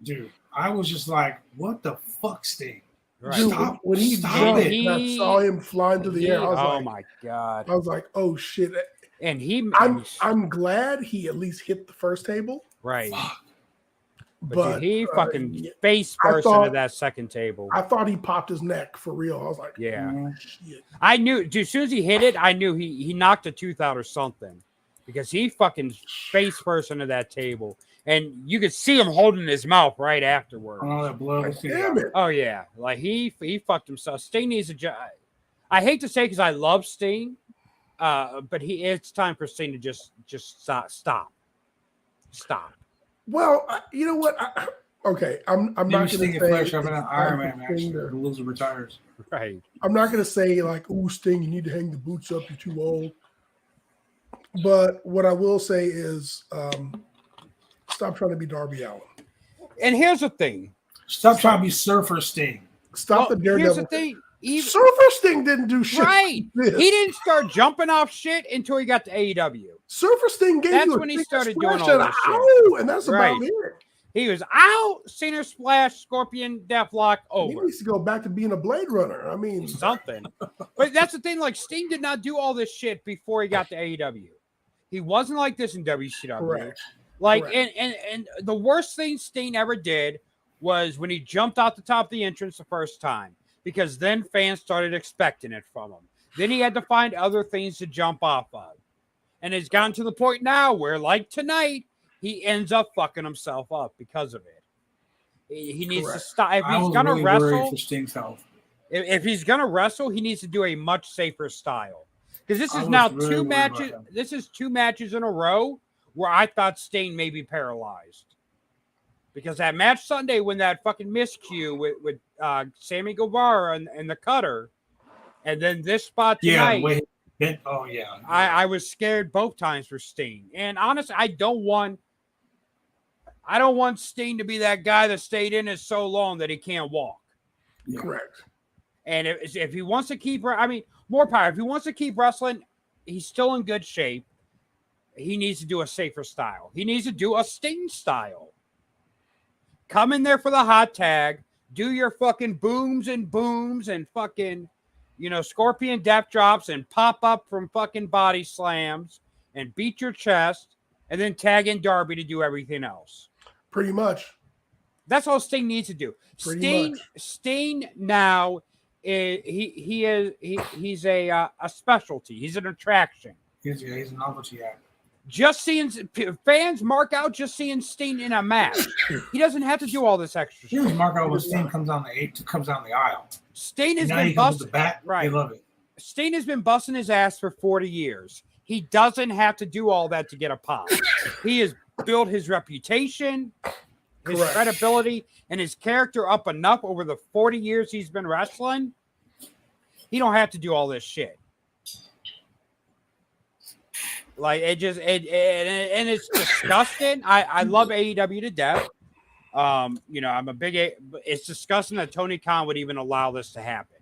Dude, I was just like, what the fuck, Sting? Right. Dude, when he jumped, I saw him flying through the air. I was like, my God. I was like, oh shit. And I'm glad he at least hit the first table. Right. Fuck. But dude, he fucking face first into that second table. I thought he popped his neck for real. I was like, yeah. Oh, shit. I knew, dude, as soon as he hit it, I knew he knocked a tooth out or something. Because he fucking face first into that table. And you could see him holding his mouth right afterward. Oh, that blood. Damn it. Oh, yeah. Like, he fucked himself. Sting needs a job. I hate to say because I love Sting, but it's time for Sting to just stop. Well, you know what? I'm not going to say flash up in an Iron Man match. The loser retires. Right. I'm not going to say like, "Oh, Sting, you need to hang the boots up. You're too old." But what I will say is, stop trying to be Darby Allin. And here's the thing: stop trying to be Surfer Sting. Stop the Daredevil. Here's the thing: Surfer Sting didn't do shit. Right. He didn't start jumping off shit until he got to AEW. Surfer Sting gave That's you when he started doing all and this shit. Ow, and that's Right. about it. He was out, Center Splash, Scorpion, Deathlock, over. He needs to go back to being a Blade Runner. I mean, something. But that's the thing. Like, Sting did not do all this shit before he got to AEW. He wasn't like this in WCW. Correct. Like, Correct. And the worst thing Sting ever did was when he jumped out the top of the entrance the first time, because then fans started expecting it from him. Then he had to find other things to jump off of. And it's gotten to the point now where, like tonight, he ends up fucking himself up because of it. He needs to stop. If he's going to wrestle, for Sting's health. If he's going to wrestle, he needs to do a much safer style. Because this is now two matches. This is 2 matches in a row where I thought Sting may be paralyzed. Because that match Sunday, when that fucking miscue with Sammy Guevara and the cutter, and then this spot tonight. I was scared both times for Sting. And honestly, I don't want I don't want Sting to be that guy that stayed in it so long that he can't walk. Yeah. Correct. And if he wants to keep, more power. If he wants to keep wrestling, he's still in good shape. He needs to do a safer style. He needs to do a Sting style. Come in there for the hot tag. Do your fucking booms and fucking, scorpion death drops and pop up from fucking body slams and beat your chest and then tag in Darby to do everything else. Pretty much. That's all Sting needs to do. Sting now he's a specialty. He's an attraction. He's a novelty act. Just seeing fans mark out just seeing Sting in a match. He doesn't have to do all this extra shit. Mark out when Sting comes down the aisle. Sting has been busting. Right. They love it. Sting has been busting his ass for 40 years. He doesn't have to do all that to get a pop. He has built his reputation, his credibility, and his character up enough over the 40 years he's been wrestling. He don't have to do all this shit. Like and it's disgusting. I love AEW to death. I'm a big. It's disgusting that Tony Khan would even allow this to happen.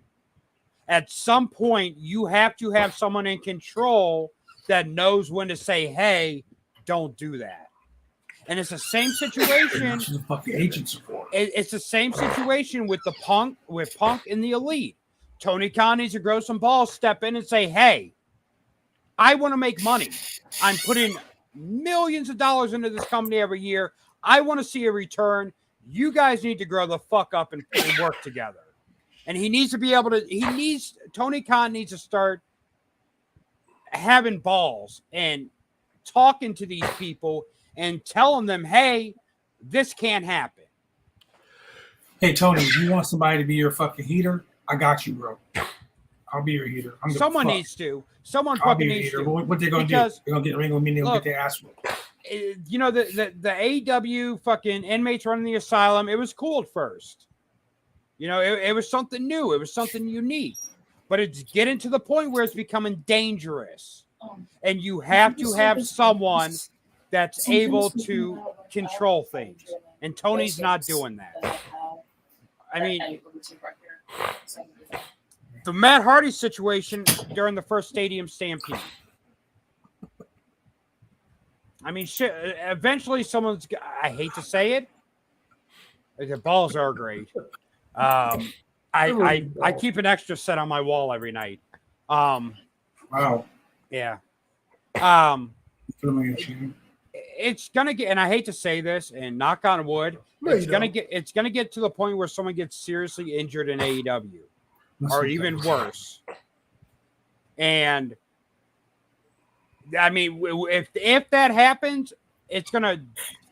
At some point, you have to have someone in control that knows when to say, "Hey, don't do that." And it's the same situation. The fucking agents for. It's the same situation with Punk and the Elite. Tony Khan needs to grow some balls, step in, and say, "Hey, I want to make money. I'm putting millions of dollars into this company every year. I want to see a return. You guys need to grow the fuck up and work together." And he needs to be able to, Tony Khan needs to start having balls and talking to these people and telling them, hey, this can't happen. Hey, Tony, if you want somebody to be your fucking heater, I got you, bro. I'll be your heater. Someone needs to. Someone fucking needs to. What they going to do? They're going to get ring with me and they'll get their ass whipped. The AEW fucking inmates running the asylum, it was cool at first. It was something new. It was something unique. But it's getting to the point where it's becoming dangerous. And you have to have someone that's able to control things. And Tony's not doing that. I mean, the Matt Hardy situation during the first Stadium Stampede. I mean, shit, eventually someone's, I hate to say it, the balls are great. I keep an extra set on my wall every night. Wow. Yeah. It's gonna get, and I hate to say this, and knock on wood, it's gonna get to the point where someone gets seriously injured in AEW, or even worse. And I mean, if that happens, it's gonna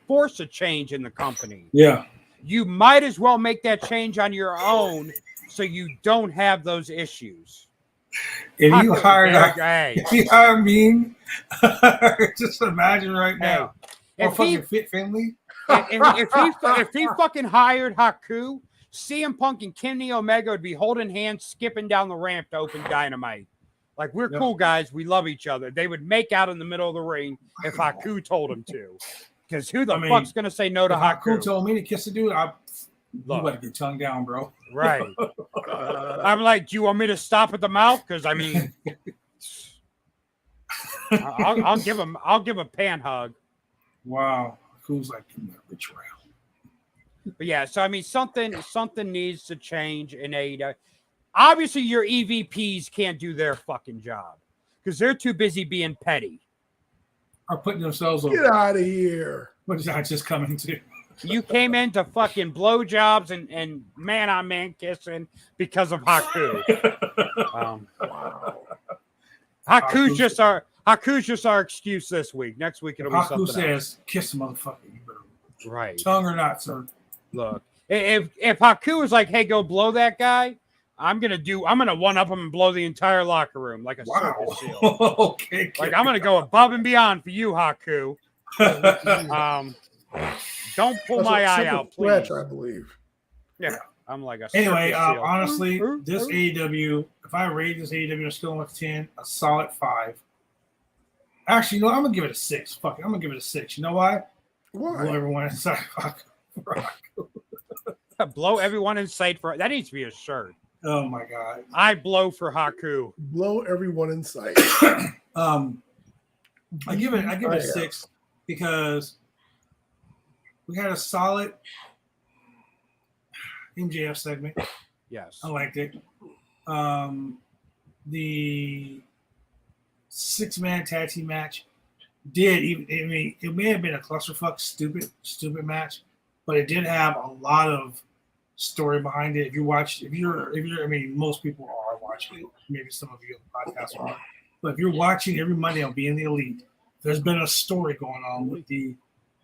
force a change in the company. Yeah. You might as well make that change on your own so you don't have those issues. If you hire me, just imagine right now. If he fucking hired Haku, CM Punk and Kenny Omega would be holding hands, skipping down the ramp to open Dynamite. Like, we're cool guys. We love each other. They would make out in the middle of the ring if Haku told them to. Because who the fuck's going to say no to Haku? Haku told me to kiss the dude. You better get tongue down, bro. Right. I'm like, do you want me to stop at the mouth? Because, I mean, I'll give a pan hug. Wow. Haku's like, betrayal. But, yeah, so, I mean, something needs to change in AEW. Obviously, your EVPs can't do their fucking job because they're too busy being petty. Are putting themselves over. Get out of here. What is that just coming to? You came in to fucking blowjobs and man-on-man kissing because of Haku. Haku's just our excuse this week. Next week it'll be something else. Haku says, kiss the motherfucker. You better. Right. Tongue or not, sir. Look, if Haku is like, hey, go blow that guy, I'm gonna one up him and blow the entire locker room like a circus seal. Okay. Like, I'm gonna go above and beyond for you, Haku. Don't pull my eye out, please. I believe. Yeah, I'm like a anyway. Honestly, this AEW, if I rate this AEW on a scale of 1 to 10, a solid 5. Actually, I'm gonna give it a 6. Fuck it, I'm gonna give it a 6. You know why? Why? Blow everyone inside. Blow everyone in sight for that needs to be a shirt. Oh my god! I blow for Haku. Blow everyone in sight. I give it a 6 because we had a solid MJF segment. Yes, I liked it. The 6-man tag team match it may have been a clusterfuck, stupid match, but it did have a lot of story behind it. Most people are watching it. Maybe some of you on the podcast are, but if you're watching every Monday on Being the Elite, there's been a story going on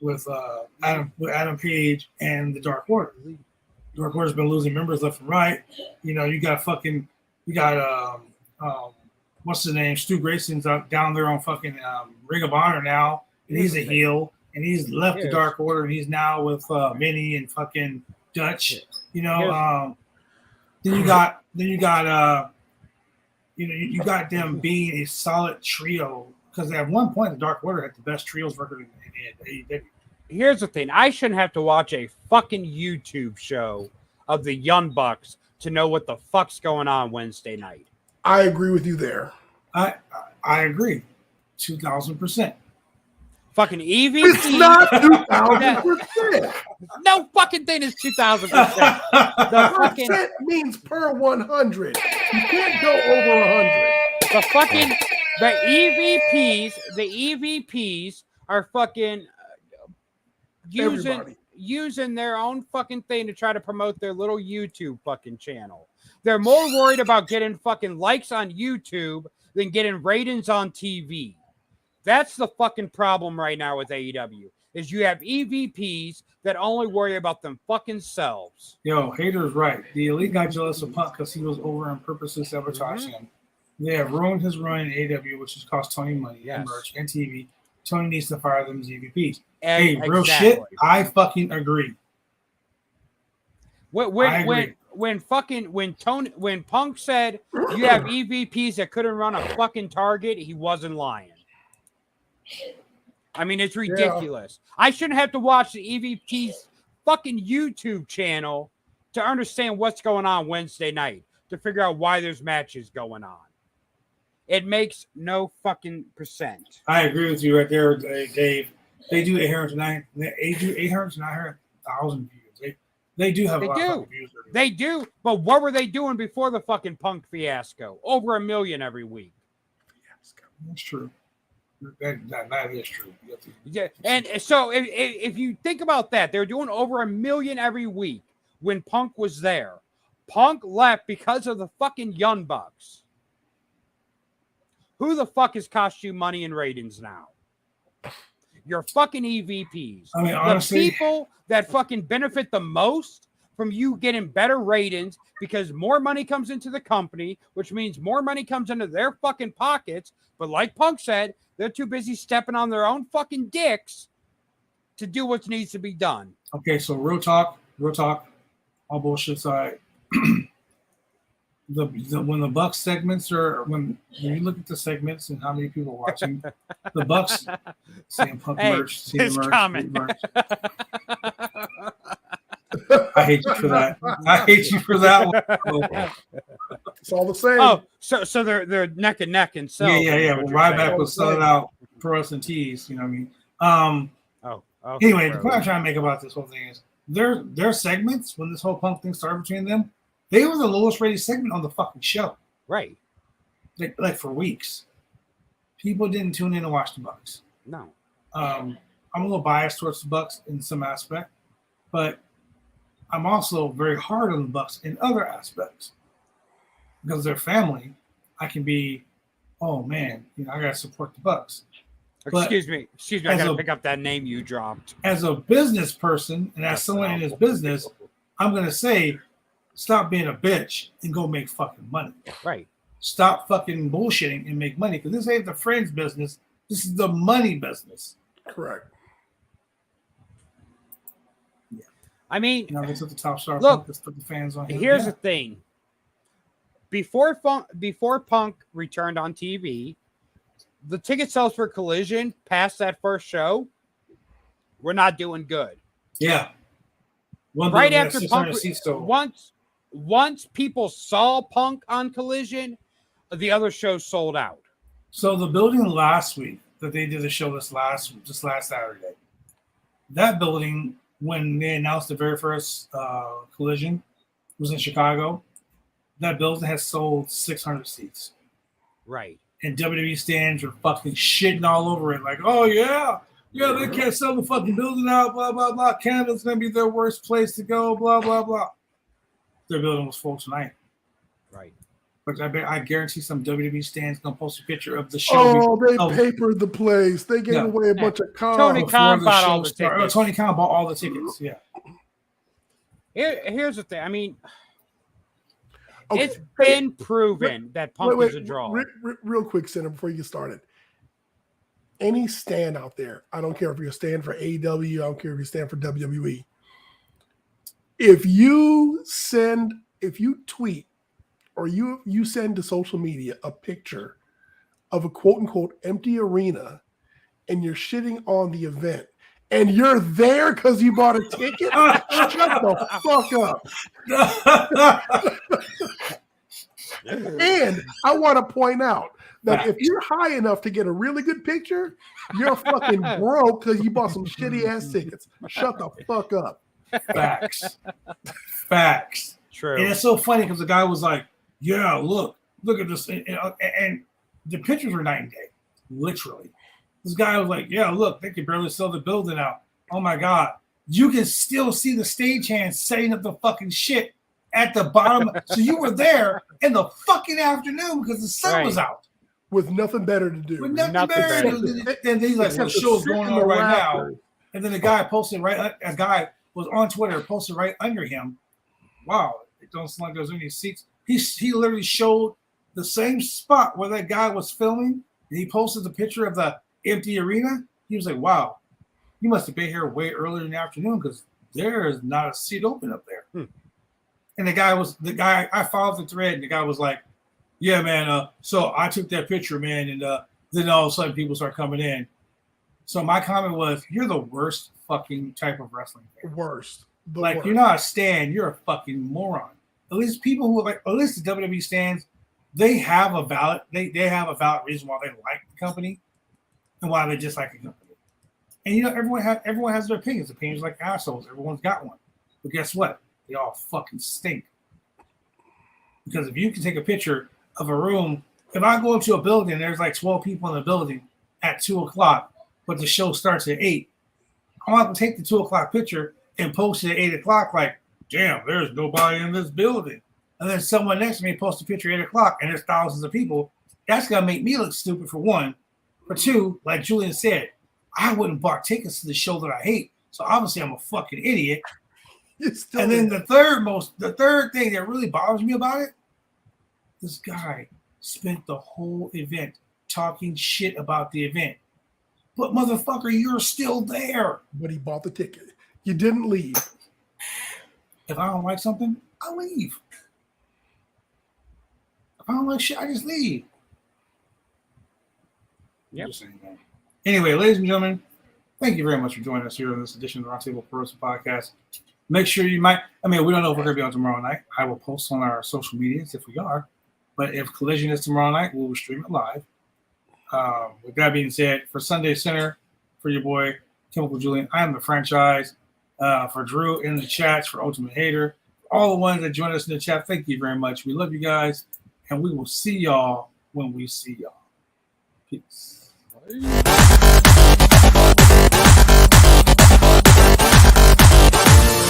with Adam Page and the Dark Order. Dark Order's been losing members left and right. You got what's his name? Stu Grayson's down there on fucking Ring of Honor now, and he's a heel, and he's left the Dark Order, and he's now with Vinny and fucking Dutch. Then you got them being a solid trio, because at one point the Dark Order had the best trios record in AEW. Here's the thing: I shouldn't have to watch a fucking YouTube show of the Young Bucks to know what the fuck's going on Wednesday night. I agree with you there. I agree, 2,000%. Fucking EVP. It's not 2,000%. No fucking thing is 2,000%. The percent means per 100. You can't go over 100. The EVPs are fucking using their own fucking thing to try to promote their little YouTube fucking channel. They're more worried about getting fucking likes on YouTube than getting ratings on TV. That's the fucking problem right now with AEW, is you have EVPs that only worry about them fucking selves. Yo, Hater's right. The Elite got jealous of Punk because he was over and purposely sabotaging him. They have ruined his run in AEW, which has cost Tony money and merch and TV. Tony needs to fire them as EVPs. Real shit, I fucking agree. When Punk said you have EVPs that couldn't run a fucking Target, he wasn't lying. I mean, it's ridiculous. Yeah. I shouldn't have to watch the EVP's fucking YouTube channel to understand what's going on Wednesday night, to figure out why there's matches going on. It makes no fucking percent. I agree with you right there, Dave. They do 800,000 views. They do have a lot of views. They do, but what were they doing before the fucking Punk fiasco? Over 1 million every week. That's true. That is true. Yeah, and so if you think about that, they're doing over 1 million every week when Punk was there. Punk left because of the fucking Young Bucks. Who the fuck has cost you money and ratings now? Your fucking EVPs. I mean, honestly, the people that fucking benefit the most from you getting better ratings because more money comes into the company, which means more money comes into their fucking pockets. But like Punk said, they're too busy stepping on their own fucking dicks to do what needs to be done. Okay, so real talk, all bullshit aside. When the Bucks segments are when you look at the segments and how many people are watching the Bucks, CM Punk merch, CM merch. I hate you for that. I hate you for that one. It's all the same. Oh, so they're neck and neck and so yeah. Well, Ryback was selling out for us and tees. You know what I mean? Anyway, the point I'm trying to make about this whole thing is their segments when this whole Punk thing started between them. They were the lowest rated segment on the fucking show. Right. Like for weeks. People didn't tune in to watch the Bucks. No. I'm a little biased towards the Bucks in some aspect, but I'm also very hard on the Bucks in other aspects. Because they're family, I can be, oh man, I gotta support the Bucks. Excuse me, I gotta pick up that name you dropped. As a business person and as someone in his business, I'm gonna say, stop being a bitch and go make fucking money. Right. Stop fucking bullshitting and make money. Because this ain't the friends business. This is the money business. Correct. Yeah. I mean, let's put the top star. Look, let's put the fans on here. Here's the thing. Before Punk returned on TV, the ticket sales for Collision past that first show we're not doing good. Yeah. Right after Punk, once people saw Punk on Collision, the other shows sold out. So the building last week that they did the show this last Saturday, that building, when they announced the very first Collision, was in Chicago. That building has sold 600 seats. Right. And WWE stands are fucking shitting all over it. Like, oh, yeah, they can't sell the fucking building out, blah, blah, blah. Canada's going to be their worst place to go, blah, blah, blah. Their building was full tonight. Right. But I guarantee some WWE stands going to post a picture of the show. Oh, they papered the place. They gave away a bunch of cars. Tony Khan bought all the tickets. Tony Khan bought all the tickets, yeah. Here's the thing. I mean, it's been proven that Punk is a draw. Real quick, Senator, before you get started. Any stand out there, I don't care if you're a stand for AEW, I don't care if you stand for WWE. If you tweet or you send to social media a picture of a quote-unquote empty arena and you're shitting on the event and you're there because you bought a ticket, shut the fuck up. And I want to point out that if you're high enough to get a really good picture, you're fucking broke because you bought some shitty ass tickets. Shut the fuck up. Facts. True. And it's so funny because the guy was like, yeah, look at this. And the pictures were night and day, literally. This guy was like, yeah, look, they could barely sell the building out. Oh my God. You can still see the stagehands setting up the fucking shit at the bottom. So you were there in the fucking afternoon because the sun was out. With nothing better to do. With nothing better to do. And he's like, well, the show's going on right now. And then the guy posted a guy was on Twitter, posted right under him. Wow, it don't seem like there's any seats. He literally showed the same spot where that guy was filming, and he posted the picture of the empty arena. He was like, wow, you must have been here way earlier in the afternoon because there is not a seat open up there. And the guy, I followed the thread, and the guy was like, yeah, man, so I took that picture, man, and then all of a sudden people start coming in. So my comment was, you're the worst fucking type of wrestling fan. Worst. Like, you're not a stan, you're a fucking moron. At least people who at least the WWE stands, they have a valid reason why they like the company and why they dislike the company. And you know, everyone has their opinions. Opinions like assholes. Everyone's got one. But guess what? They all fucking stink. Because if you can take a picture of a room, if I go into a building and there's like 12 people in the building at 2:00, but the show starts at 8, I'm not gonna take the 2:00 picture and post it at 8:00 like, damn, there's nobody in this building. And then someone next to me posts a picture at 8:00 and there's thousands of people. That's gonna make me look stupid for one. For two, like Julian said, I wouldn't buy tickets to the show that I hate. So obviously I'm a fucking idiot. And then the third thing that really bothers me about it, this guy spent the whole event talking shit about the event. But motherfucker, you're still there. But he bought the ticket. You didn't leave. If I don't like something, I leave. If I don't like shit, I just leave. Yep. Anyway, ladies and gentlemen, thank you very much for joining us here on this edition of the Roundtable Pro Wrestling Podcast. Make sure we don't know if we're going to be on tomorrow night. I will post on our social medias if we are. But if Collision is tomorrow night, we will stream it live. With that being said, for Sunday Center, for your boy, Chemical Julian, I am the franchise. For Drew in the chats, for Ultimate Hater, all the ones that join us in the chat, thank you very much. We love you guys, and we will see y'all when we see y'all. Peace.